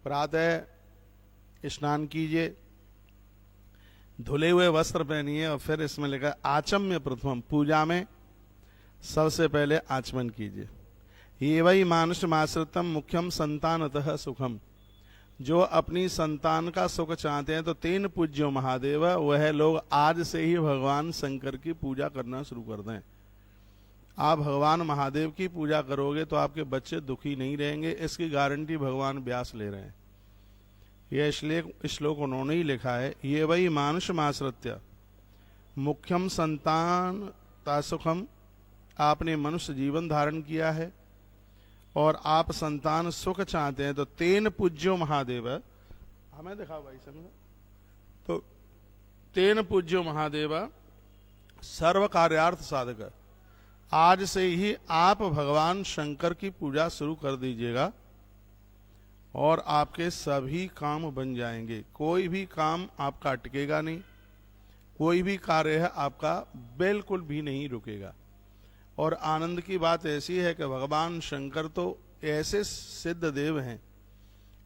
प्रातः स्नान कीजिए, धुले हुए वस्त्र पहनिए और फिर इसमें लिखा है आचम्य प्रथमम, पूजा में सबसे पहले आचमन कीजिए। ये वही मानुषमाश्रितम मुख्यम संतानतः सुखम, जो अपनी संतान का सुख चाहते हैं तो तीन पूज्यो महादेव, वह लोग आज से ही भगवान शंकर की पूजा करना शुरू कर दें। आप भगवान महादेव की पूजा करोगे तो आपके बच्चे दुखी नहीं रहेंगे, इसकी गारंटी भगवान व्यास ले रहे हैं। यह श्लोक उन्होंने ही लिखा है। ये वही मानुषमाश्रित्य मुख्यम संतान सुखम, आपने मनुष्य जीवन धारण किया है और आप संतान सुख चाहते हैं तो तेन पूज्यो महादेव, हमें दिखाओ भाई समझो, तो तेन पूज्यो महादेव सर्व कार्यार्थ साधक, आज से ही आप भगवान शंकर की पूजा शुरू कर दीजिएगा और आपके सभी काम बन जाएंगे। कोई भी काम आपका अटकेगा नहीं, कोई भी कार्य है आपका बिल्कुल भी नहीं रुकेगा। और आनंद की बात ऐसी है कि भगवान शंकर तो ऐसे सिद्ध देव हैं,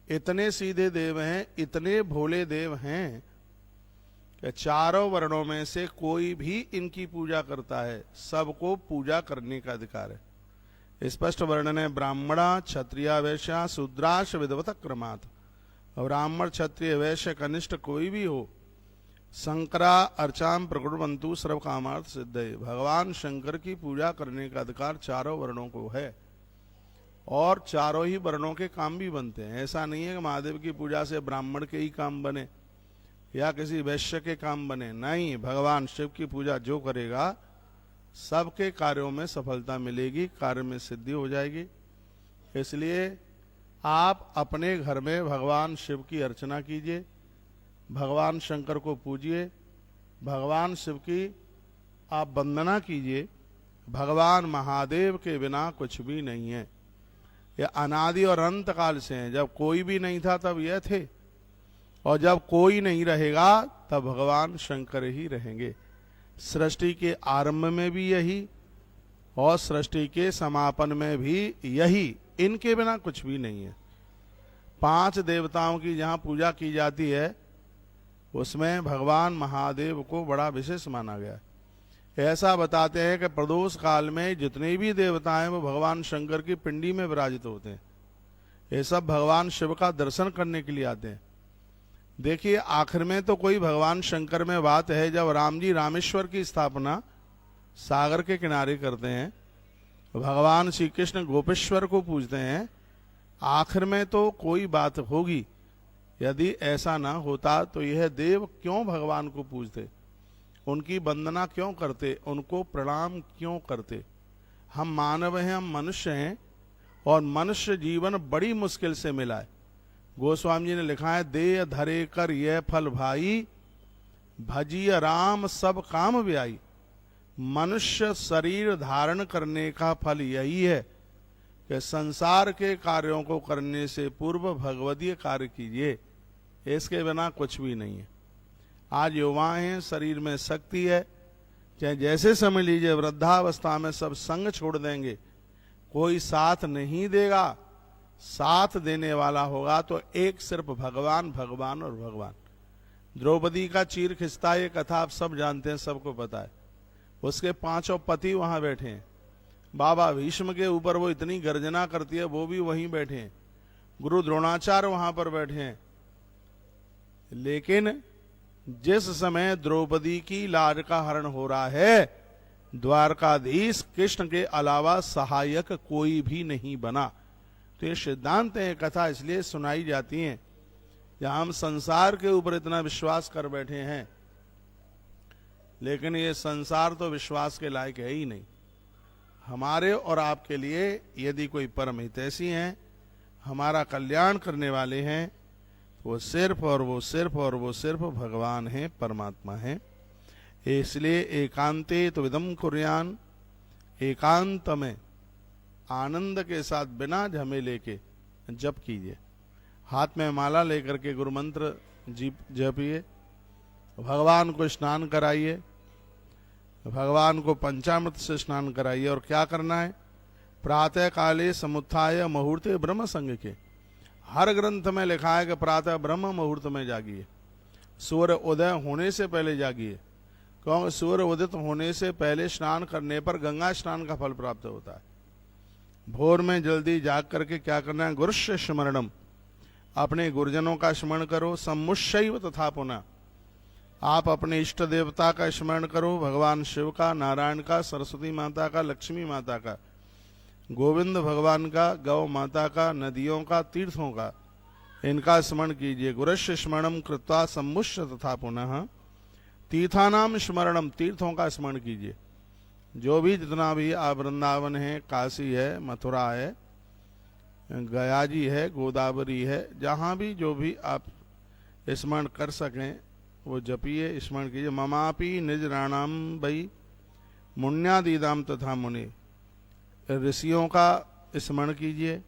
इतने सीधे देव हैं, इतने भोले देव हैं कि चारों वर्णों में से कोई भी इनकी पूजा करता है, सबको पूजा करने का अधिकार है। स्पष्ट वर्णन है ब्राह्मणा क्षत्रिया वैश्या शूद्राश विधवत क्रमात्। ब्राह्मण क्षत्रिय वैश्य कनिष्ठ कोई भी हो, शंकरा अर्चाम प्रकुर्वन्तु सर्व कामार्थ सिद्धये, भगवान शंकर की पूजा करने का अधिकार चारों वर्णों को है और चारों ही वर्णों के काम भी बनते हैं। ऐसा नहीं है कि महादेव की पूजा से ब्राह्मण के ही काम बने या किसी वैश्य के काम बने, नहीं, भगवान शिव की पूजा जो करेगा सबके कार्यों में सफलता मिलेगी, कार्य में सिद्धि हो जाएगी। इसलिए आप अपने घर में भगवान शिव की अर्चना कीजिए, भगवान शंकर को पूजिए, भगवान शिव की आप वंदना कीजिए। भगवान महादेव के बिना कुछ भी नहीं है। ये अनादि और अंत काल से हैं, जब कोई भी नहीं था तब यह थे और जब कोई नहीं रहेगा तब भगवान शंकर ही रहेंगे। सृष्टि के आरंभ में भी यही और सृष्टि के समापन में भी यही, इनके बिना कुछ भी नहीं है। 5 देवताओं की जहां पूजा की जाती है उसमें भगवान महादेव को बड़ा विशेष माना गया है। ऐसा बताते हैं कि प्रदोष काल में जितने भी देवता हैं वो भगवान शंकर की पिंडी में विराजित होते हैं। ये सब भगवान शिव का दर्शन करने के लिए आते हैं। देखिए आखिर में तो कोई भगवान शंकर में बात है, जब राम जी रामेश्वर की स्थापना सागर के किनारे करते हैं, भगवान श्री कृष्ण गोपेश्वर को पूजते हैं, आखिर में तो कोई बात होगी। यदि ऐसा ना होता तो यह देव क्यों भगवान को पूजते, उनकी वंदना क्यों करते, उनको प्रणाम क्यों करते। हम मानव हैं, हम मनुष्य हैं और मनुष्य जीवन बड़ी मुश्किल से मिला है। गोस्वामी जी ने लिखा है, दे धरे कर यह फल भाई, भजिय राम सब काम व्याई। मनुष्य शरीर धारण करने का फल यही है कि संसार के कार्यों को करने से पूर्व भगवदीय कार्य कीजिए, इसके बिना कुछ भी नहीं है। आज युवा हैं, शरीर में शक्ति है, चाहे जैसे समझ लीजिए, वृद्धावस्था में सब संग छोड़ देंगे, कोई साथ नहीं देगा। साथ देने वाला होगा तो एक सिर्फ भगवान, भगवान और भगवान। द्रौपदी का चीर खिंचता, ये कथा आप सब जानते हैं, सबको पता है। उसके 5 पति वहां बैठे हैं, बाबा भीष्म के ऊपर वो इतनी गर्जना करती है, वो भी वहीं बैठे हैं, गुरु द्रोणाचार्य वहां पर बैठे हैं। लेकिन जिस समय द्रौपदी की लाज का हरण हो रहा है, द्वारकाधीश कृष्ण के अलावा सहायक कोई भी नहीं बना। तो ये सिद्धांत है, कथा इसलिए सुनाई जाती है जहां हम संसार के ऊपर इतना विश्वास कर बैठे हैं, लेकिन ये संसार तो विश्वास के लायक है ही नहीं। हमारे और आपके लिए यदि कोई परम हितैषी हैं, हमारा कल्याण करने वाले हैं, वो सिर्फ और वो सिर्फ और वो सिर्फ भगवान हैं, परमात्मा हैं। इसलिए एकांते तो विदम कुर्यान, एकांत में आनंद के साथ बिना झमेले के जप कीजिए। हाथ में माला लेकर के गुरु मंत्र जपिए, भगवान को स्नान कराइए, भगवान को पंचामृत से स्नान कराइए। और क्या करना है, प्रातः काले समुत्थाय मुहूर्ते ब्रह्म संग के, हर ग्रंथ में लिखा है कि प्रातः ब्रह्म मुहूर्त में जागिए, सूर्य उदय होने से पहले जागिए, क्योंकि सूर्य उदित होने से पहले स्नान करने पर गंगा स्नान का फल प्राप्त होता है। भोर में जल्दी जाग करके क्या करना है, गुरुश्य स्मरणम, अपने गुरुजनों का स्मरण करो। सम्मुषैव तथा पुनः, आप अपने इष्ट देवता का स्मरण करो, भगवान शिव का, नारायण का, सरस्वती माता का, लक्ष्मी माता का, गोविंद भगवान का, गौ माता का, नदियों का, तीर्थों का, इनका स्मरण कीजिए। गुरुश्य स्मरणम कृत्वा सम्मुष्य तथा पुनः तीर्थानाम स्मरणम, तीर्थों का स्मरण कीजिए। जो भी जितना भी आप वृंदावन है, काशी है, मथुरा है, गया जी है, गोदावरी है, जहाँ भी जो भी आप स्मरण कर सकें वो जपिए, स्मरण कीजिए। ममापि निज राणाम भई मुन्यादीदाम तथा मुनि, ऋषियों का स्मरण कीजिए।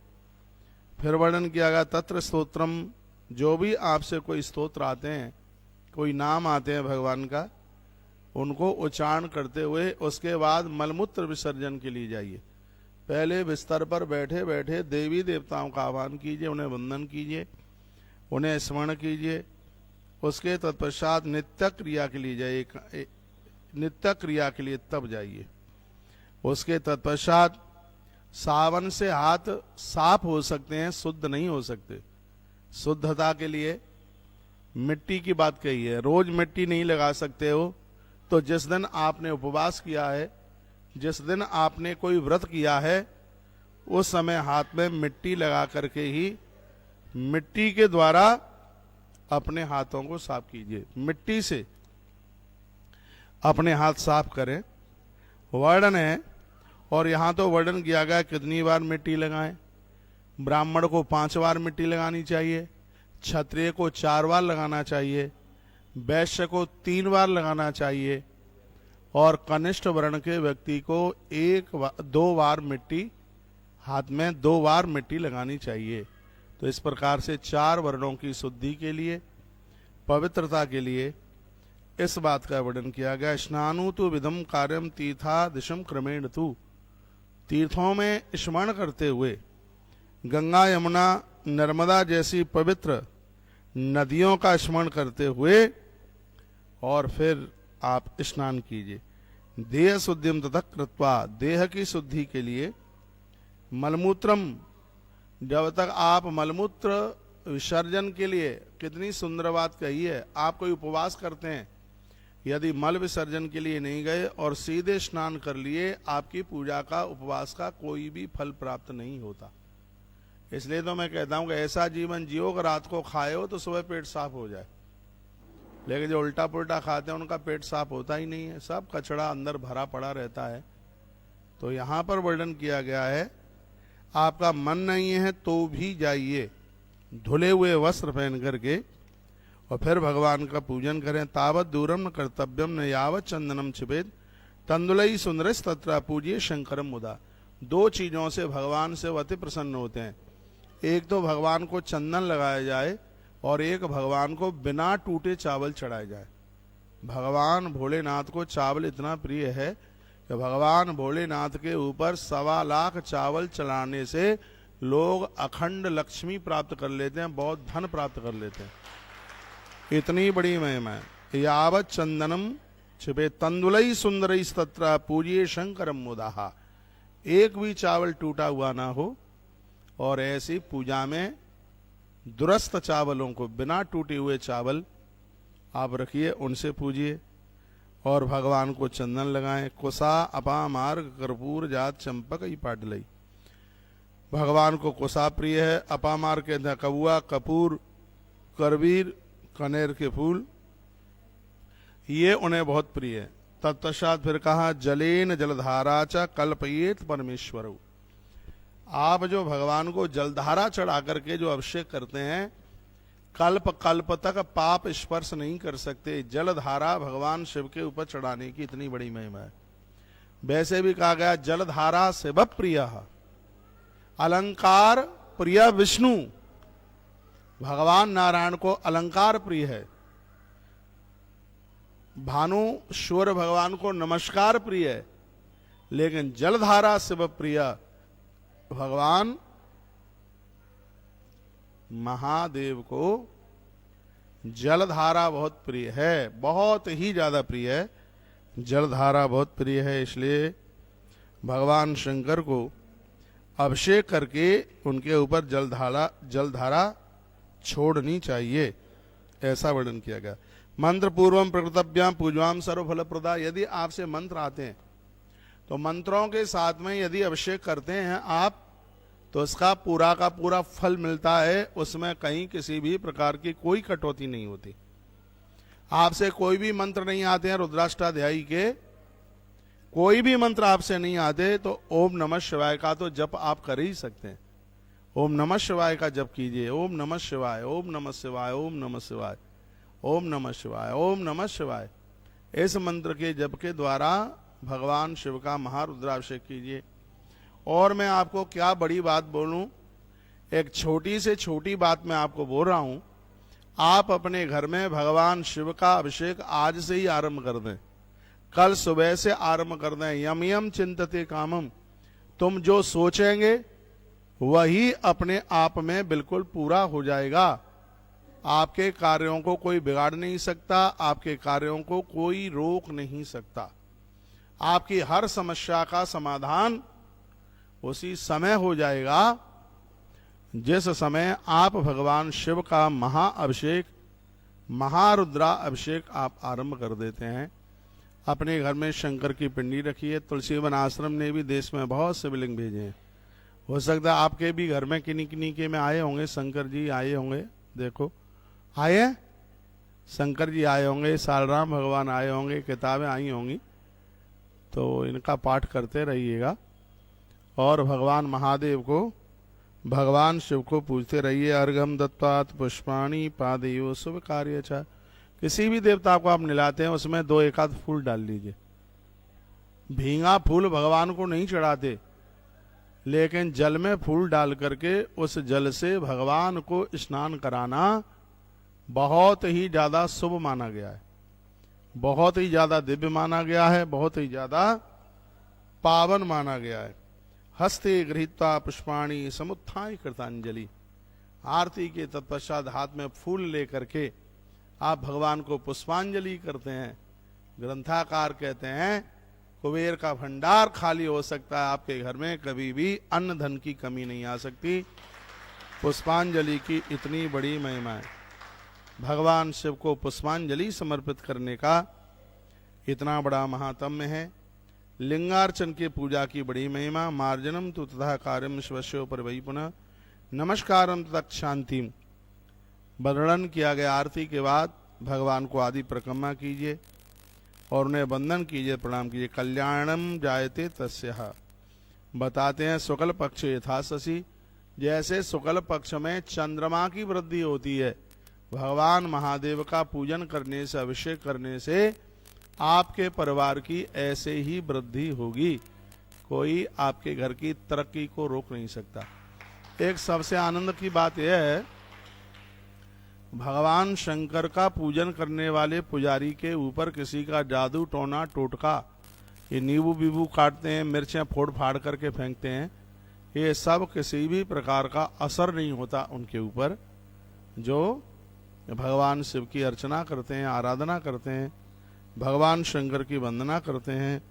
फिर वर्णन किया गया तत्र स्तोत्रम, जो भी आपसे कोई स्तोत्र आते हैं, कोई नाम आते हैं भगवान का, उनको उच्चारण करते हुए उसके बाद मलमूत्र विसर्जन के लिए जाइए। पहले बिस्तर पर बैठे बैठे देवी देवताओं का आह्वान कीजिए, उन्हें वंदन कीजिए, उन्हें स्मरण कीजिए। उसके तत्पश्चात नित्य क्रिया के लिए जाइए, नित्य क्रिया के लिए तब जाइए। उसके तत्पश्चात सावन से हाथ साफ हो सकते हैं, शुद्ध नहीं हो सकते। शुद्धता के लिए मिट्टी की बात कही है, रोज मिट्टी नहीं लगा सकते हो, तो जिस दिन आपने उपवास किया है, जिस दिन आपने कोई व्रत किया है, उस समय हाथ में मिट्टी लगा करके ही मिट्टी के द्वारा अपने हाथों को साफ कीजिए। मिट्टी से अपने हाथ साफ करें। वर्णन है, और यहां तो वर्णन किया गया कितनी बार मिट्टी लगाएं। ब्राह्मण को 5 बार मिट्टी लगानी चाहिए, क्षत्रिय को 4 बार लगाना चाहिए, वैश्य को 3 बार लगाना चाहिए, और कनिष्ठ वर्ण के व्यक्ति को 2 बार मिट्टी, हाथ में 2 बार मिट्टी लगानी चाहिए। तो इस प्रकार से 4 वर्णों की शुद्धि के लिए, पवित्रता के लिए इस बात का वर्णन किया गया। स्नानु तु विधम कार्यम तीर्था दिशम क्रमेण तु, तीर्थों में स्मरण करते हुए गंगा यमुना नर्मदा जैसी पवित्र नदियों का स्मरण करते हुए और फिर आप स्नान कीजिए। देह शुद्धिम तथा कृत्वा, देह की शुद्धि के लिए मलमूत्रम, जब तक आप मलमूत्र विसर्जन के लिए, कितनी सुंदर बात कही है। आप कोई उपवास करते हैं, यदि मल विसर्जन के लिए नहीं गए और सीधे स्नान कर लिए, आपकी पूजा का, उपवास का कोई भी फल प्राप्त नहीं होता। इसलिए तो मैं कहता हूं कि ऐसा जीवन जियो कि रात को खाए हो तो सुबह पेट साफ हो जाए, लेकिन जो उल्टा पुल्टा खाते हैं उनका पेट साफ होता ही नहीं है, सब कचड़ा अंदर भरा पड़ा रहता है। तो यहां पर वर्णन किया गया है, आपका मन नहीं है तो भी जाइए, धुले हुए वस्त्र पहन करके, और फिर भगवान का पूजन करें। तावत दूरम न कर्तव्यम न यावत चंदनम छिपेद तंदुलई सुंदरस तत्र पूजिए शंकरम मुदा। 2 चीजों से भगवान से अति प्रसन्न होते हैं, एक तो भगवान को चंदन लगाया जाए, और एक भगवान को बिना टूटे चावल चढ़ाए जाए। भगवान भोलेनाथ को चावल इतना प्रिय है कि भगवान भोलेनाथ के ऊपर 1.25 लाख चावल चढ़ाने से लोग अखंड लक्ष्मी प्राप्त कर लेते हैं, बहुत धन प्राप्त कर लेते हैं। इतनी बड़ी महिमा है। यावत चंदनम छिपे तंदुलई सुंदरई तत्र पूजिए शंकरम मुदाहा, एक भी चावल टूटा हुआ ना हो। और ऐसी पूजा में दुरस्त चावलों को, बिना टूटे हुए चावल आप रखिए, उनसे पूजिए और भगवान को चंदन लगाएं। कुसा अपा मार्ग कर्पूर जात चंपक ही पाटलई, भगवान को कुसा प्रिय है। अपा मार्ग के अंदर कबुआ, कपूर, करवीर, कनेर के फूल, ये उन्हें बहुत प्रिय है। तत्पश्चात फिर कहा जलेन जलधारा च कल्पयेत परमेश्वर, आप जो भगवान को जलधारा चढ़ा करके जो अभिषेक करते हैं, कल्प कल्प तक पाप स्पर्श नहीं कर सकते। जलधारा भगवान शिव के ऊपर चढ़ाने की इतनी बड़ी महिमा है। वैसे भी कहा गया जलधारा शिव प्रिय, अलंकार प्रिय विष्णु, भगवान नारायण को अलंकार प्रिय है। भानु सूर्य भगवान को नमस्कार प्रिय है, लेकिन जलधारा शिव प्रिय भगवान महादेव को जलधारा बहुत प्रिय है, बहुत ही ज्यादा प्रिय है, जलधारा बहुत प्रिय है। इसलिए भगवान शंकर को अभिषेक करके उनके ऊपर जलधारा छोड़नी चाहिए, ऐसा वर्णन किया गया। मंत्र पूर्वम प्रकृतभ्याम पूजवाम सर्वफल प्रदा। यदि आपसे मंत्र आते हैं तो मंत्रों के साथ में यदि अभिषेक करते हैं आप, तो उसका पूरा का पूरा फल मिलता है, उसमें कहीं किसी भी प्रकार की कोई कटौती नहीं होती। आपसे कोई भी मंत्र नहीं आते हैं रुद्राष्टाध्यायी के, कोई भी मंत्र आपसे नहीं आते, तो ओम नमः शिवाय का तो जप आप कर ही सकते हैं। ओम नमः शिवाय का जप कीजिए, ओम नमः शिवाय, ओम नमः शिवाय, ओम नमः शिवाय, ओम नमः शिवाय, ओम नमः शिवाय। इस मंत्र के जप के द्वारा भगवान शिव का महारुद्राभिषेक कीजिए। और मैं आपको क्या बड़ी बात बोलूं, एक छोटी से छोटी बात मैं आपको बोल रहा हूं, आप अपने घर में भगवान शिव का अभिषेक आज से ही आरंभ कर दें, कल सुबह से आरंभ कर दें। यम यम चिंतते कामम, तुम जो सोचेंगे वही अपने आप में बिल्कुल पूरा हो जाएगा। आपके कार्यों को कोई बिगाड़ नहीं सकता, आपके कार्यों को कोई रोक नहीं सकता। आपकी हर समस्या का समाधान उसी समय हो जाएगा जिस समय आप भगवान शिव का महाअभिषेक, महारुद्रा अभिषेक आप आरंभ कर देते हैं। अपने घर में शंकर की पिंडी रखिए। तुलसी वन आश्रम ने भी देश में बहुत शिवलिंग भेजे हैं, हो सकता है आपके भी घर में किन्हीं किन्हीं के में आए होंगे, शंकर जी आए होंगे, देखो आए, शंकर जी आए होंगे, सालराम भगवान आए होंगे, किताबें आई होंगी, तो इनका पाठ करते रहिएगा और भगवान महादेव को, भगवान शिव को पूजते रहिए। अर्घम दत्वात् पुष्पाणि पादेयो शुभ कार्य च। किसी भी देवता को आप निलाते हैं उसमें 2 एक आध फूल डाल लीजिए। भींगा फूल भगवान को नहीं चढ़ाते, लेकिन जल में फूल डाल करके उस जल से भगवान को स्नान कराना बहुत ही ज्यादा शुभ माना गया है, बहुत ही ज्यादा दिव्य माना गया है, बहुत ही ज्यादा पावन माना गया है। हस्ते गृहीत्वा पुष्पाणि समुत्थाय कृतांजलि। आरती के तत्पश्चात हाथ में फूल लेकर के आप भगवान को पुष्पांजलि करते हैं। ग्रंथाकार कहते हैं कुबेर का भंडार खाली हो सकता है, आपके घर में कभी भी अन्न धन की कमी नहीं आ सकती। पुष्पांजलि की इतनी बड़ी महिमा है, भगवान शिव को पुष्पांजलि समर्पित करने का इतना बड़ा महात्म्य है। लिंगार्चन की पूजा की बड़ी महिमा। मार्जनम तु तथा कार्यम शिवस्यो पर वही पुनः नमस्कारम तथा शांतिम। वर्णन किया गया आरती के बाद भगवान को आदि परिक्रमा कीजिए और उन्हें वंदन कीजिए, प्रणाम कीजिए। कल्याणम जायते तस्यः। बताते हैं शुक्ल पक्ष यथा शशि, जैसे शुक्ल पक्ष में चंद्रमा की वृद्धि होती है, भगवान महादेव का पूजन करने से, अभिषेक करने से आपके परिवार की ऐसे ही वृद्धि होगी। कोई आपके घर की तरक्की को रोक नहीं सकता। एक सबसे आनंद की बात यह है, भगवान शंकर का पूजन करने वाले पुजारी के ऊपर किसी का जादू टोना टोटका, ये नींबू बीबू काटते हैं, मिर्चें फोड़ फाड़ करके फेंकते हैं, ये सब किसी भी प्रकार का असर नहीं होता उनके ऊपर, जो भगवान शिव की अर्चना करते हैं, आराधना करते हैं, भगवान शंकर की वंदना करते हैं।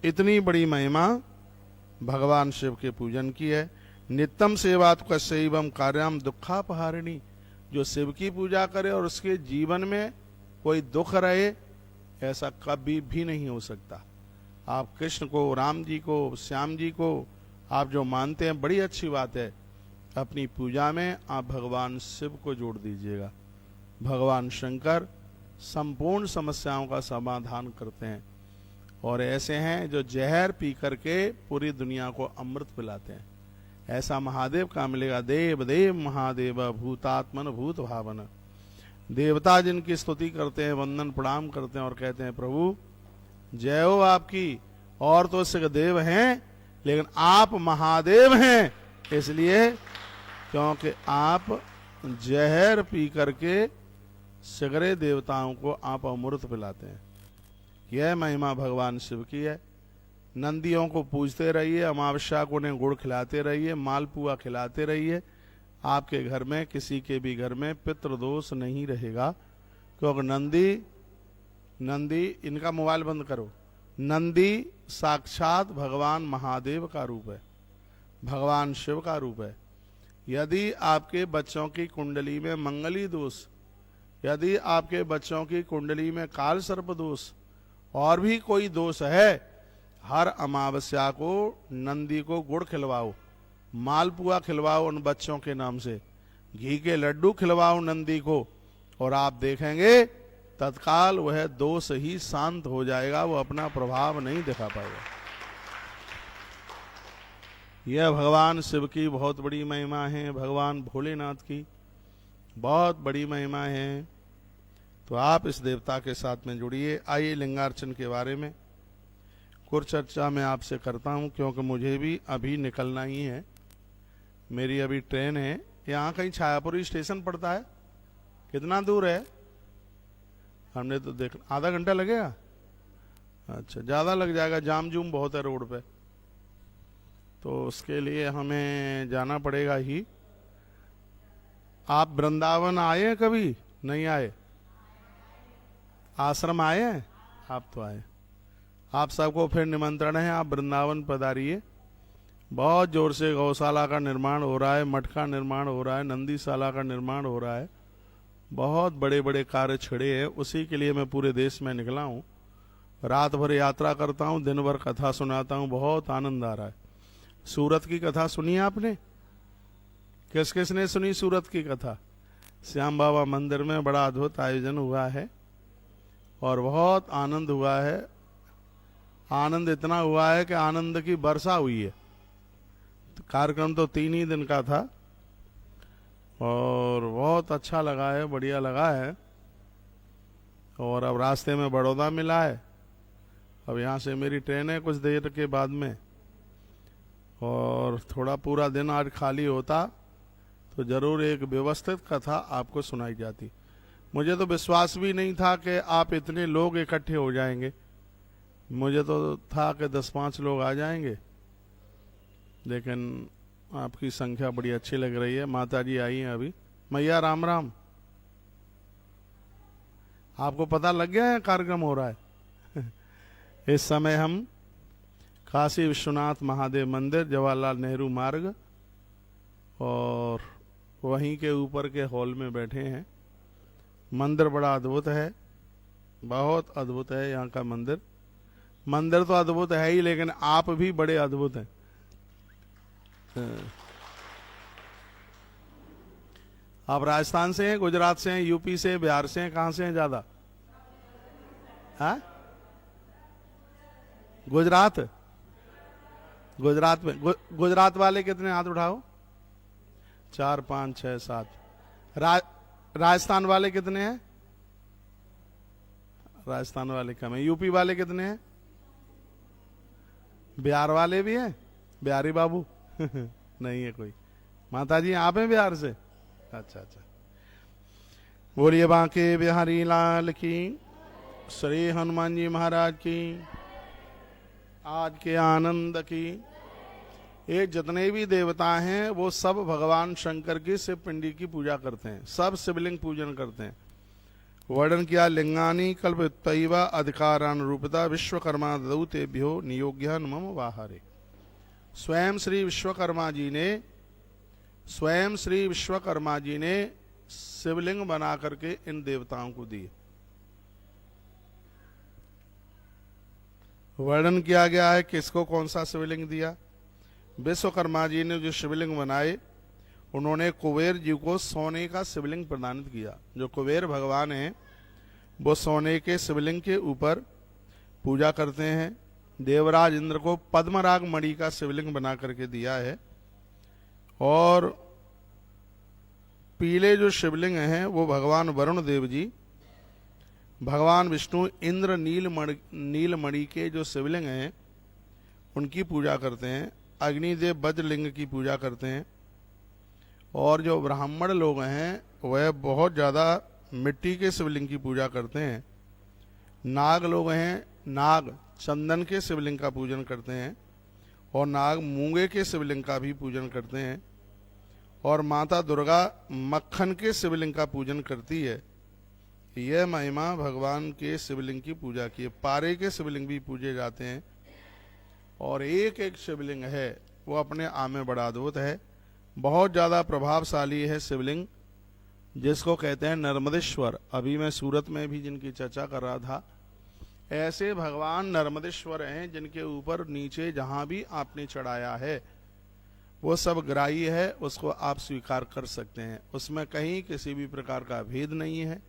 इतनी बड़ी महिमा भगवान शिव के पूजन की है। नित्यम सेवात कस्यैवं कार्याम दुखापहारिणी। जो शिव की पूजा करे और उसके जीवन में कोई दुख रहे, ऐसा कभी भी नहीं हो सकता। आप कृष्ण को, राम जी को, श्याम जी को आप जो मानते हैं, बड़ी अच्छी बात है, अपनी पूजा में आप भगवान शिव को जोड़ दीजिएगा। भगवान शंकर संपूर्ण समस्याओं का समाधान करते हैं और ऐसे हैं जो जहर पी करके पूरी दुनिया को अमृत पिलाते हैं। ऐसा महादेव का मिलेगा। देव देव महादेव भूतात्मन भूत भावन। देवता जिनकी स्तुति करते हैं, वंदन प्रणाम करते हैं और कहते हैं प्रभु जय हो आपकी। और तो देव हैं, लेकिन आप महादेव हैं, इसलिए क्योंकि आप जहर पी करके सगरे देवताओं को आप अमृत पिलाते हैं। यह महिमा भगवान शिव की है। नंदियों को पूजते रहिए, अमावस्या को उन्हें गुड़ खिलाते रहिए, मालपुआ खिलाते रहिए, आपके घर में, किसी के भी घर में पितृदोष नहीं रहेगा, क्योंकि नंदी इनका मोबाइल बंद करो, नंदी साक्षात भगवान महादेव का रूप है, भगवान शिव का रूप है। यदि आपके बच्चों की कुंडली में मंगली दोष, यदि आपके बच्चों की कुंडली में काल सर्प दोष और भी कोई दोष है, हर अमावस्या को नंदी को गुड़ खिलवाओ, मालपुआ खिलवाओ उन बच्चों के नाम से, घी के लड्डू खिलवाओ नंदी को, और आप देखेंगे तत्काल वह दोष ही शांत हो जाएगा, वो अपना प्रभाव नहीं दिखा पाएगा। यह भगवान शिव की बहुत बड़ी महिमा है, भगवान भोलेनाथ की बहुत बड़ी महिमा है। तो आप इस देवता के साथ में जुड़िए। आइए लिंगार्चन के बारे में कुछ चर्चा मैं आपसे करता हूं, क्योंकि मुझे भी अभी निकलना ही है, मेरी अभी ट्रेन है। यहाँ कहीं छायापुरी स्टेशन पड़ता है, कितना दूर है? हमने तो देख, आधा घंटा लगेगा? अच्छा, ज़्यादा लग जाएगा, जाम जूम बहुत है रोड पे, तो उसके लिए हमें जाना पड़ेगा ही। आप वृंदावन आए हैं कभी? नहीं आए? आश्रम आए हैं? आप तो आए। आप सबको फिर निमंत्रण है, आप वृंदावन पधारिए। बहुत जोर से गौशाला का निर्माण हो रहा है, मठ का निर्माण हो रहा है, नंदीशाला का निर्माण हो रहा है, बहुत बड़े बड़े कार्य छिड़े हैं। उसी के लिए मैं पूरे देश में निकला हूँ, रात भर यात्रा करता हूँ, दिन भर कथा सुनाता हूँ, बहुत आनंद आ रहा है। सूरत की कथा सुनी आपने? किस किस ने सुनी सूरत की कथा? श्याम बाबा मंदिर में बड़ा अद्भुत आयोजन हुआ है और बहुत आनंद हुआ है। आनंद इतना हुआ है कि आनंद की वर्षा हुई है। तो कार्यक्रम तो 3 ही दिन का था और बहुत अच्छा लगा है, बढ़िया लगा है। और अब रास्ते में बड़ौदा मिला है, अब यहाँ से मेरी ट्रेन है कुछ देर के बाद में, और थोड़ा पूरा दिन आज खाली होता तो जरूर एक व्यवस्थित कथा आपको सुनाई जाती। मुझे तो विश्वास भी नहीं था कि आप इतने लोग इकट्ठे हो जाएंगे, मुझे तो था कि 10-5 लोग आ जाएंगे, लेकिन आपकी संख्या बड़ी अच्छी लग रही है। माता जी आई हैं अभी। मैया राम राम। आपको पता लग गया है कार्यक्रम हो रहा है? इस समय हम काशी विश्वनाथ महादेव मंदिर, जवाहरलाल नेहरू मार्ग, और वहीं के ऊपर के हॉल में बैठे हैं। मंदिर बड़ा अद्भुत है, बहुत अद्भुत है यहाँ का मंदिर। मंदिर तो अद्भुत है ही, लेकिन आप भी बड़े अद्भुत हैं। आप राजस्थान से हैं, गुजरात से हैं, यूपी से, बिहार से हैं, कहां से हैं ज्यादा? हाँ, गुजरात। गुजरात में गुजरात वाले कितने? हाथ उठाओ। 4, 5, 6, 7। राजस्थान वाले कितने हैं? राजस्थान वाले कम है। यूपी वाले कितने हैं? बिहार वाले भी हैं? बिहारी बाबू नहीं है कोई? माता जी आप हैं बिहार से? अच्छा अच्छा। बोलिए बांके बिहारी लाल की, श्री हनुमान जी महाराज की, आज के आनंद की। ये जितने भी देवता हैं वो सब भगवान शंकर की शिव पिंडी की पूजा करते हैं, सब शिवलिंग पूजन करते हैं। वर्णन किया, लिंगानी कल्पयुक्तैव अधिकारानुरूपता विश्वकर्मा दौतेभ्यो नियोग्य मम वाहरे। स्वयं श्री विश्वकर्मा जी ने शिवलिंग बना करके इन देवताओं को दिए। वर्णन किया गया है किसको कौन सा शिवलिंग दिया। विश्वकर्मा जी ने जो शिवलिंग बनाए, उन्होंने कुबेर जी को सोने का शिवलिंग प्रदान किया। जो कुबेर भगवान हैं वो सोने के शिवलिंग के ऊपर पूजा करते हैं। देवराज इंद्र को पद्मराग मणि का शिवलिंग बना करके दिया है। और पीले जो शिवलिंग हैं वो भगवान वरुण देव जी, भगवान विष्णु इंद्र नीलमणि के जो शिवलिंग हैं उनकी पूजा करते हैं। अग्निदेव वज्रलिंग की पूजा करते हैं। और जो ब्राह्मण लोग हैं वह बहुत ज़्यादा मिट्टी के शिवलिंग की पूजा करते हैं। नाग लोग हैं, नाग चंदन के शिवलिंग का पूजन करते हैं। और नाग मूंगे के शिवलिंग का भी पूजन करते हैं। और माता दुर्गा मक्खन के शिवलिंग का पूजन करती है। यह महिमा भगवान के शिवलिंग की पूजा की है। पारे के शिवलिंग भी पूजे जाते हैं और एक एक शिवलिंग है वो अपने आप में बड़ा अद्भुत है, बहुत ज़्यादा प्रभावशाली है शिवलिंग, जिसको कहते हैं नर्मदेश्वर। अभी मैं सूरत में भी जिनकी चर्चा कर रहा था, ऐसे भगवान नर्मदेश्वर हैं जिनके ऊपर नीचे जहां भी आपने चढ़ाया है वो सब ग्राह्य है, उसको आप स्वीकार कर सकते हैं, उसमें कहीं किसी भी प्रकार का भेद नहीं है।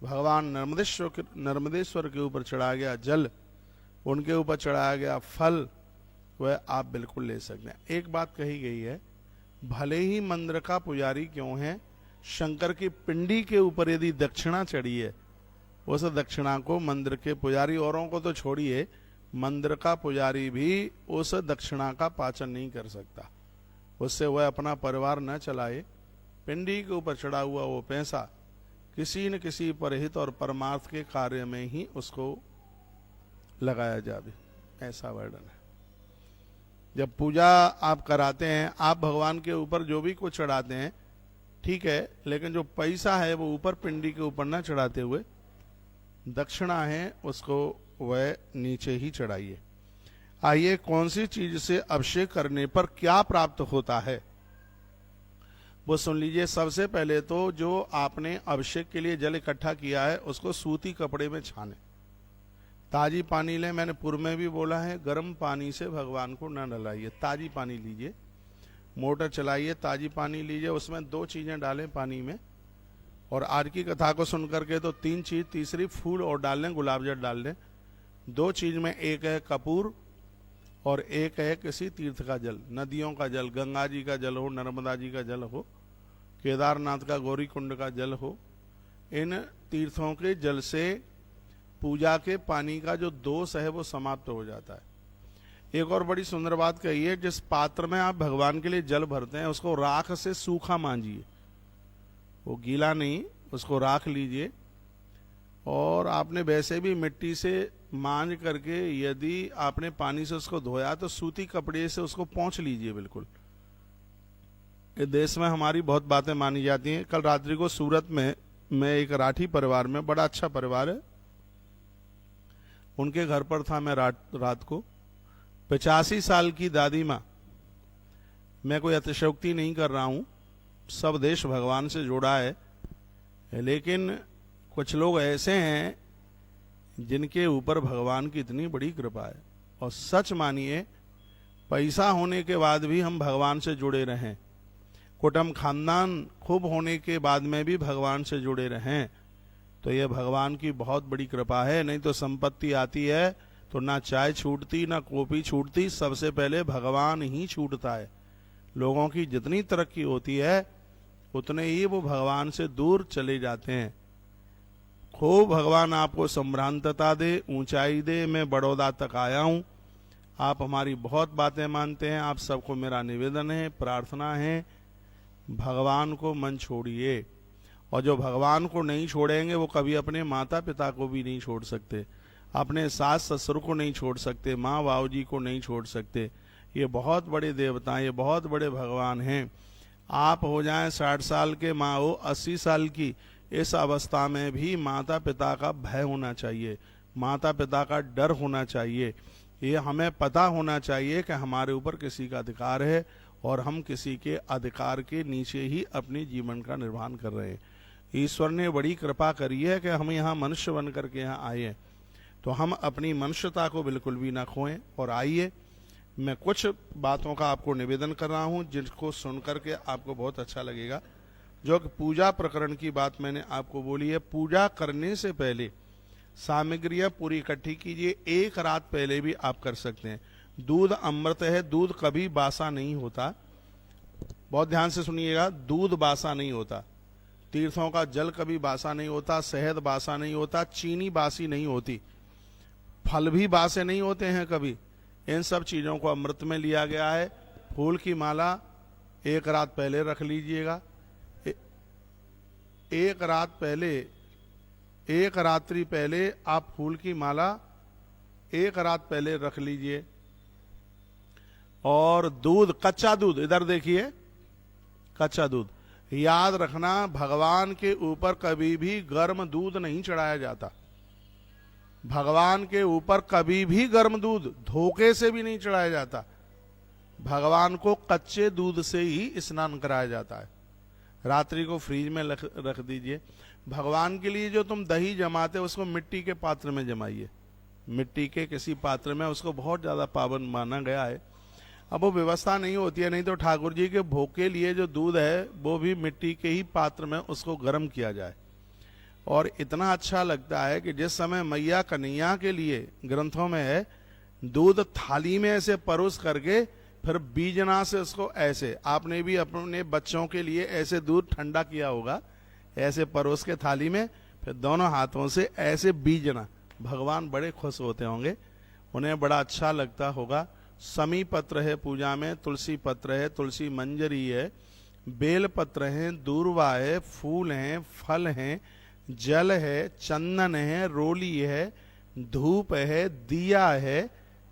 भगवान नर्मदेश्वर के ऊपर चढ़ाया गया जल, उनके ऊपर चढ़ाया गया फल, वह आप बिल्कुल ले सकते हैं। एक बात कही गई है, भले ही मंदिर का पुजारी क्यों है, शंकर की पिंडी के ऊपर यदि दक्षिणा चढ़ी है, उस दक्षिणा को मंदिर के पुजारी, औरों को तो छोड़िए, मंदिर का पुजारी भी उस दक्षिणा का पाचन नहीं कर सकता, उससे वह अपना परिवार न चलाए। पिंडी के ऊपर चढ़ा हुआ वो पैसा किसी न किसी परहित और परमार्थ के कार्य में ही उसको लगाया जाए, ऐसा वर्णन है। जब पूजा आप कराते हैं, आप भगवान के ऊपर जो भी कुछ चढ़ाते हैं ठीक है, लेकिन जो पैसा है वो ऊपर पिंडी के ऊपर ना चढ़ाते हुए दक्षिणा है उसको वह नीचे ही चढ़ाइए। आइए, कौन सी चीज से अभिषेक करने पर क्या प्राप्त होता है वो सुन लीजिए। सबसे पहले तो जो आपने अभिषेक के लिए जल इकट्ठा किया है उसको सूती कपड़े में छाने, ताजी पानी लें। मैंने पूर्व में भी बोला है, गर्म पानी से भगवान को न नहलाइए, ताजी पानी लीजिए, मोटर चलाइए, ताजी पानी लीजिए, उसमें 2 चीजें डालें पानी में। और आज की कथा को सुन करके तो 3 चीज, तीसरी फूल और डाल लें, गुलाब जल डाल लें। 2 चीज में, एक है कपूर और एक है किसी तीर्थ का जल, नदियों का जल, गंगा जी का जल हो, नर्मदा जी का जल हो, केदारनाथ का गौरी कुंड का जल हो। इन तीर्थों के जल से पूजा के पानी का जो दोष है वो समाप्त हो जाता है। एक और बड़ी सुंदर बात कही है, जिस पात्र में आप भगवान के लिए जल भरते हैं उसको राख से सूखा मांजिए, वो गीला नहीं, उसको राख लीजिए। और आपने वैसे भी मिट्टी से मांज करके यदि आपने पानी से उसको धोया तो सूती कपड़े से उसको पोंछ लीजिए बिल्कुल। इस देश में हमारी बहुत बातें मानी जाती हैं। कल रात्रि को सूरत में मैं एक राठी परिवार में, बड़ा अच्छा परिवार है, उनके घर पर था मैं रात को। 85 साल की दादी माँ, मैं कोई अतिशयोक्ति नहीं कर रहा हूं, सब देश भगवान से जुड़ा है, लेकिन कुछ लोग ऐसे हैं जिनके ऊपर भगवान की इतनी बड़ी कृपा है। और सच मानिए, पैसा होने के बाद भी हम भगवान से जुड़े रहें, कुटुंब खानदान खूब होने के बाद में भी भगवान से जुड़े रहें, तो यह भगवान की बहुत बड़ी कृपा है। नहीं तो संपत्ति आती है तो ना चाय छूटती ना कॉफी छूटती, सबसे पहले भगवान ही छूटता है। लोगों की जितनी तरक्की होती है उतने ही वो भगवान से दूर चले जाते हैं। खूब भगवान आपको संभ्रांतता दे, ऊंचाई दे। मैं बड़ौदा तक आया हूं, आप हमारी बहुत बातें मानते हैं, आप सबको मेरा निवेदन है, प्रार्थना है, भगवान को मन छोड़िए। और जो भगवान को नहीं छोड़ेंगे वो कभी अपने माता पिता को भी नहीं छोड़ सकते, अपने सास ससुर को नहीं छोड़ सकते, माँ बाबू जी को नहीं छोड़ सकते। ये बहुत बड़े देवता, ये बहुत बड़े भगवान हैं। आप हो जाएं 60 साल के, माँ हो 80 साल की, इस अवस्था में भी माता पिता का भय होना चाहिए, माता पिता का डर होना चाहिए। ये हमें पता होना चाहिए कि हमारे ऊपर किसी का अधिकार है और हम किसी के अधिकार के नीचे ही अपने जीवन का निर्वहन कर रहे हैं। ईश्वर ने बड़ी कृपा करी है कि हम यहाँ मनुष्य बन करके यहाँ आए हैं, तो हम अपनी मनुष्यता को बिल्कुल भी ना खोएं। और आइए, मैं कुछ बातों का आपको निवेदन कर रहा हूँ जिनको सुन करके आपको बहुत अच्छा लगेगा। जो कि पूजा प्रकरण की बात मैंने आपको बोली है, पूजा करने से पहले सामग्रियां पूरी इकट्ठी कीजिए। 1 रात पहले भी आप कर सकते हैं। दूध अमृत है, दूध कभी बासा नहीं होता, बहुत ध्यान से सुनिएगा, दूध बासा नहीं होता, तीर्थों का जल कभी बासा नहीं होता, शहद बासा नहीं होता, चीनी बासी नहीं होती, फल भी बासे नहीं होते हैं कभी। इन सब चीजों को अमृत में लिया गया है। फूल की माला 1 रात पहले रख लीजिएगा, 1 रात पहले, 1 रात्रि पहले आप फूल की माला 1 रात पहले रख लीजिए। और दूध, कच्चा दूध, इधर देखिए, कच्चा दूध। याद रखना, भगवान के ऊपर कभी भी गर्म दूध नहीं चढ़ाया जाता। भगवान के ऊपर कभी भी गर्म दूध धोखे से भी नहीं चढ़ाया जाता। भगवान को कच्चे दूध से ही स्नान कराया जाता है। रात्रि को फ्रिज में रख दीजिए। भगवान के लिए जो तुम दही जमाते उसको मिट्टी के पात्र में जमाइए, मिट्टी के किसी पात्र में। उसको बहुत ज्यादा पावन माना गया है। अब वो व्यवस्था नहीं होती है, नहीं तो ठाकुर जी के भोग के लिए जो दूध है वो भी मिट्टी के ही पात्र में उसको गर्म किया जाए। और इतना अच्छा लगता है कि जिस समय मैया कन्हैया के लिए ग्रंथों में है, दूध थाली में ऐसे परोस करके फिर बीजना से उसको ऐसे, आपने भी अपने बच्चों के लिए ऐसे दूध ठंडा किया होगा, ऐसे परोस के थाली में, फिर दोनों हाथों से ऐसे बीजना। भगवान बड़े खुश होते होंगे, उन्हें बड़ा अच्छा लगता होगा। समी पत्र है पूजा में, तुलसी पत्र है, तुलसी मंजरी है, बेल पत्र है, दूर्वा है, फूल हैं, फल हैं, जल है, चंदन है, रोली है, धूप है, दिया है।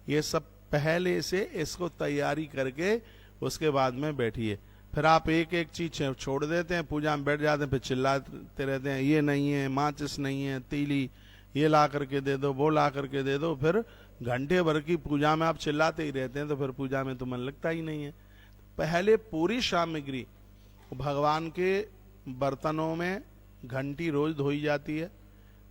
ये सब पहले से इसको तैयारी करके उसके बाद में बैठिए। फिर आप एक एक चीज छोड़ देते हैं, पूजा में बैठ जाते हैं, फिर चिल्लाते रहते हैं ये नहीं है, माचिस नहीं है, तीली ये ला करके दे दो, वो ला करके दे दो। फिर घंटे भर की पूजा में आप चिल्लाते ही रहते हैं, तो फिर पूजा में तो मन लगता ही नहीं है। पहले पूरी सामग्री भगवान के बर्तनों में, घंटी रोज धोई जाती है,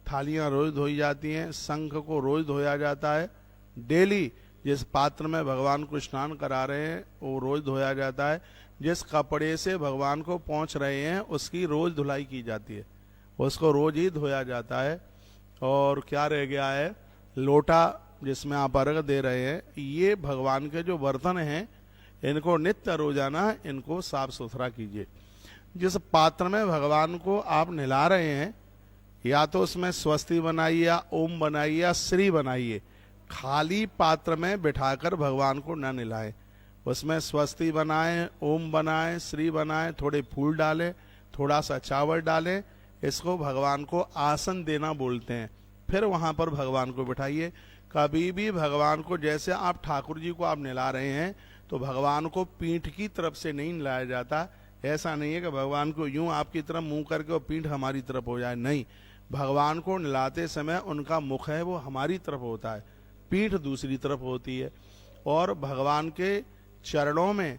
थालियां रोज धोई जाती हैं, शंख को रोज धोया जाता है। डेली जिस पात्र में भगवान को स्नान करा रहे हैं वो रोज धोया जाता है। जिस कपड़े से भगवान को पोंछ रहे हैं उसकी रोज धुलाई की जाती है, उसको रोज ही धोया जाता है। और क्या रह गया है, लोटा जिसमें आप अर्घ दे रहे हैं, ये भगवान के जो बर्तन हैं इनको नित्य रोजाना इनको साफ सुथरा कीजिए। जिस पात्र में भगवान को आप नहला रहे हैं, या तो उसमें स्वस्ति बनाइए, या ओम बनाइए, या श्री बनाइए। खाली पात्र में बिठाकर भगवान को न नहलाएं, उसमें स्वस्ति बनाएं, ओम बनाएं, श्री बनाएं, थोड़े फूल डालें, थोड़ा सा चावल डालें। इसको भगवान को आसन देना बोलते हैं। फिर वहां पर भगवान को बिठाइए। कभी भी भगवान को, जैसे आप ठाकुर जी को आप नहला रहे हैं, तो भगवान को पीठ की तरफ से नहीं नहलाया जाता। ऐसा नहीं है कि भगवान को यूं आपकी तरफ मुंह करके और पीठ हमारी तरफ हो जाए, नहीं। भगवान को नहलाते समय उनका मुख है वो हमारी तरफ होता है, पीठ दूसरी तरफ होती है। और भगवान के चरणों में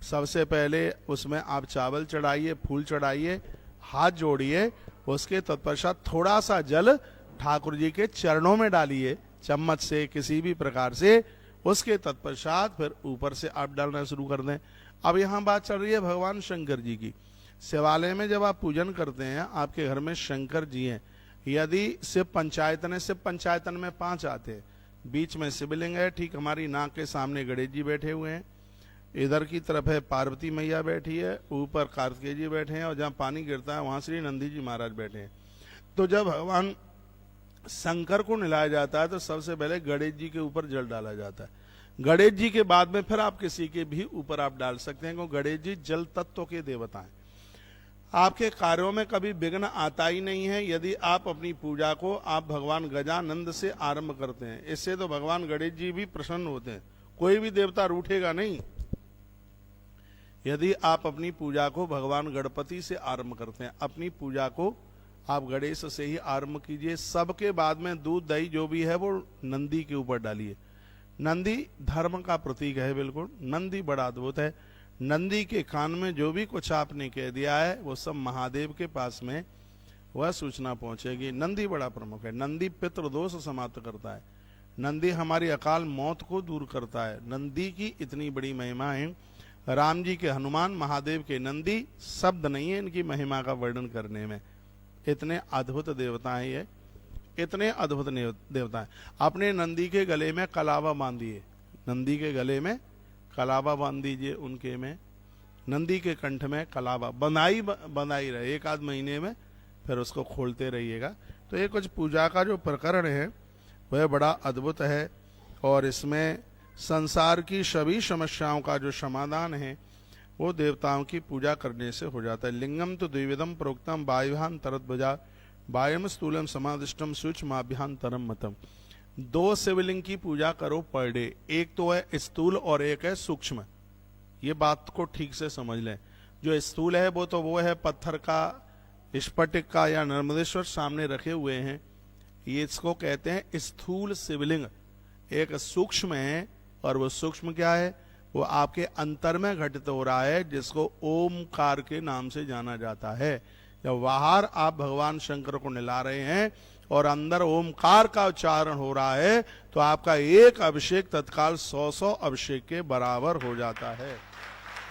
सबसे पहले उसमें आप चावल चढ़ाइए, फूल चढ़ाइए, हाथ जोड़िए। उसके तत्पश्चात थोड़ा सा जल ठाकुर जी के चरणों में डालिए, चम्मच से किसी भी प्रकार से। उसके तत्पश्चात फिर ऊपर से आप डालना शुरू कर दें। अब यहाँ बात चल रही है भगवान शंकर जी की। शिवालय में जब आप पूजन करते हैं, आपके घर में शंकर जी हैं। यदि शिव पंचायतन है, शिव पंचायतन में 5 आते हैं। बीच में शिवलिंग है, ठीक हमारी नाक के सामने गणेश जी बैठे हुए हैं, इधर की तरफ है पार्वती मैया बैठी है, ऊपर कार्तिकेय जी बैठे हैं, और जहाँ पानी गिरता है वहां श्री नंदी जी महाराज बैठे हैं। तो जब भगवान शंकर को नहलाया जाता है तो सबसे पहले गणेश जी के ऊपर जल डाला जाता है। गणेश जी के बाद में फिर आप किसी के भी ऊपर आप डाल सकते हैं, क्योंकि गणेश जी जल तत्व के देवता हैं। आपके कार्यों में कभी विघ्न आता ही नहीं है यदि आप अपनी पूजा को आप भगवान गजानंद से आरंभ करते हैं। इससे तो भगवान गणेश जी भी प्रसन्न होते हैं, कोई भी देवता रूठेगा नहीं। यदि आप अपनी पूजा को भगवान गणपति से आरंभ करते हैं, अपनी पूजा को आप गणेश से ही आरंभ कीजिए। सबके बाद में दूध दही जो भी है वो नंदी के ऊपर डालिए। नंदी धर्म का प्रतीक है, बिल्कुल नंदी बड़ा अद्भुत है। नंदी के कान में जो भी कुछ आपने कह दिया है वो सब महादेव के पास में वह सूचना पहुंचेगी। नंदी बड़ा प्रमुख है। नंदी पितृदोष समाप्त करता है, नंदी हमारी अकाल मौत को दूर करता है। नंदी की इतनी बड़ी महिमा है। राम जी के हनुमान, महादेव के नंदी, शब्द नहीं है इनकी महिमा का वर्णन करने में। इतने अद्भुत देवता हैं ये, इतने अद्भुत देवता हैं। अपने नंदी के गले में कलावा बांधिए, नंदी के गले में कलावा बांध दीजिए उनके में, नंदी के कंठ में कलावा बंधाई रहे 1 आध महीने में, फिर उसको खोलते रहिएगा। तो ये कुछ पूजा का जो प्रकरण है वह बड़ा अद्भुत है। और इसमें संसार की सभी समस्याओं का जो समाधान है वो देवताओं की पूजा करने से हो जाता है। लिंगम तो द्विविधम प्रोक्तम वायुहान तरत भुजा, वायम स्थूलम समादिष्टम सूक्ष्माभ्यांतरम मतम। 2 शिवलिंग की पूजा करो पर डे, एक तो है स्थूल और एक है सूक्ष्म। ये बात को ठीक से समझ लें। जो स्थूल है वो है पत्थर का, स्फटिक का या नर्मदेश्वर सामने रखे हुए हैं, ये इसको कहते हैं स्थूल शिवलिंग। एक सूक्ष्म है, और वो सूक्ष्म क्या है, वो आपके अंतर में घटित हो रहा है, जिसको ओमकार के नाम से जाना जाता है। जब बाहर आप भगवान शंकर को निला रहे हैं और अंदर ओमकार का उच्चारण हो रहा है, तो आपका एक अभिषेक तत्काल 100 अभिषेक के बराबर हो जाता है।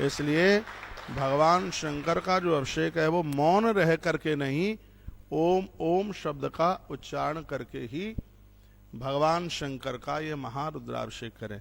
इसलिए भगवान शंकर का जो अभिषेक है वो मौन रह करके नहीं, ओम ओम शब्द का उच्चारण करके ही भगवान शंकर का ये महारुद्राभिषेक करें।